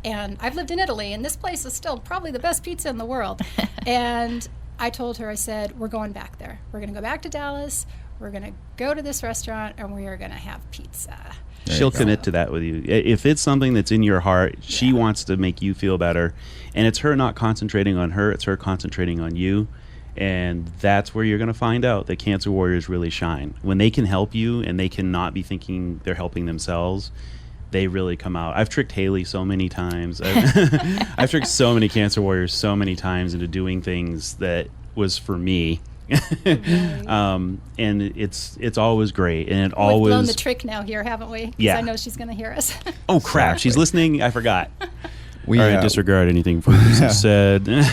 And I've lived in Italy, and this place is still probably the best pizza in the world. And I told her, I said, we're going back there. We're going to go back to Dallas. We're going to go to this restaurant, and we are going to have pizza. She'll commit to that with you. If it's something that's in your heart, she wants to make you feel better. And it's her not concentrating on her, it's her concentrating on you. And that's where you're going to find out that cancer warriors really shine. When they can help you and they cannot be thinking they're helping themselves, they really come out. I've tricked Haley so many times. I've tricked so many cancer warriors so many times into doing things that was for me. And it's always great, and it always. We've blown the trick now here, haven't we? 'Cause Yeah. I know she's going to hear us. Oh crap! She's listening. I forgot. We All right, disregard anything Ferguson said.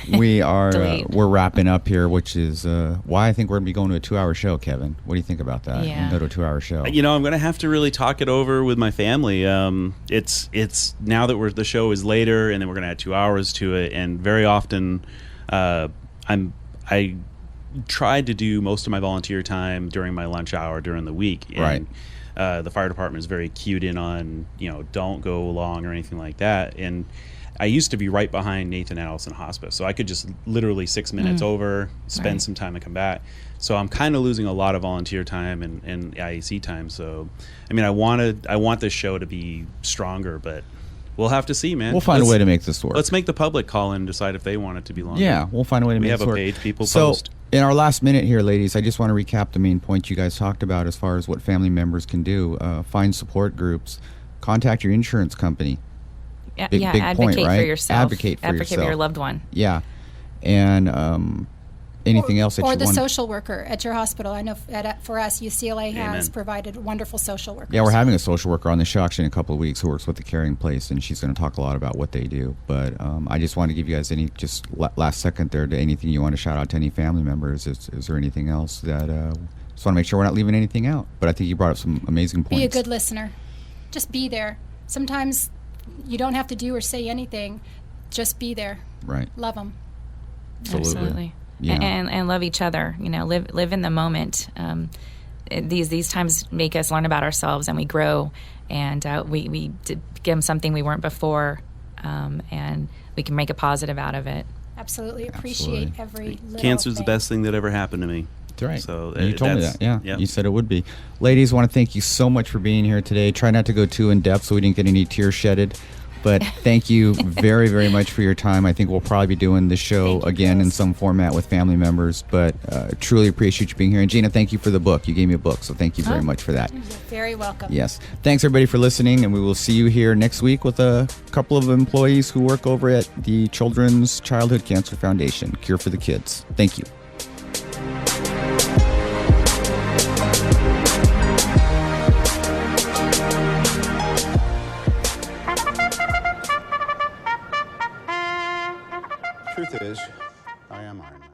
We're wrapping up here, which is why I think we're going to be going to a 2-hour show, Kevin. What do you think about that? Yeah. Go to a 2-hour show. I'm going to have to really talk it over with my family. It's now that the show is later, and then we're going to add 2 hours to it. And very often, I tried to do most of my volunteer time during my lunch hour during the week. And, the fire department is very cued in on, don't go long or anything like that. And I used to be right behind Nathan Adelson Hospice, so I could just literally 6 minutes over, spend some time and come back. So I'm kind of losing a lot of volunteer time and IAC time. So, I want this show to be stronger, but we'll have to see, man. We'll find a way to make this work. Let's make the public call in and decide if they want it to be longer. Yeah, we'll find a way to make this work. We have a page, people so, post. In our last minute here, ladies, I just want to recap the main point you guys talked about as far as what family members can do. Find support groups. Contact your insurance company. Big advocate point, right? For yourself. Advocate for yourself. For your loved one. Yeah. And anything else that or you the want? social worker at your hospital. I know for us, UCLA has Amen. provided wonderful social workers. Yeah, we're having a social worker on the show actually in a couple of weeks who works with the Caring Place, and she's going to talk a lot about what they do. But I just want to give you guys any just last second there to anything you want to shout out to any family members. Is there anything else that just want to make sure we're not leaving anything out? But I think you brought up some amazing points. Be a good listener. Just be there. Sometimes you don't have to do or say anything. Just be there. Right. Love them. Absolutely. Yeah. And love each other. Live in the moment. These times make us learn about ourselves, and we grow, and we give them something we weren't before, and we can make a positive out of it. Absolutely. Appreciate every little Cancer's thing. the best thing that ever happened to me. That's right. So you told me that's- that. Yeah. You said it would be. Ladies, I want to thank you so much for being here today. Try not to go too in depth so we didn't get any tears shedded. But thank you very, very much for your time. I think we'll probably be doing this show again in some format with family members. But truly appreciate you being here. And Gina, thank you for the book. You gave me a book, so thank you very much for that. You're very welcome. Yes. Thanks, everybody, for listening. And we will see you here next week with a couple of employees who work over at the Children's Childhood Cancer Foundation, Cure for the Kids. Thank you. Truth is, I am Irwin.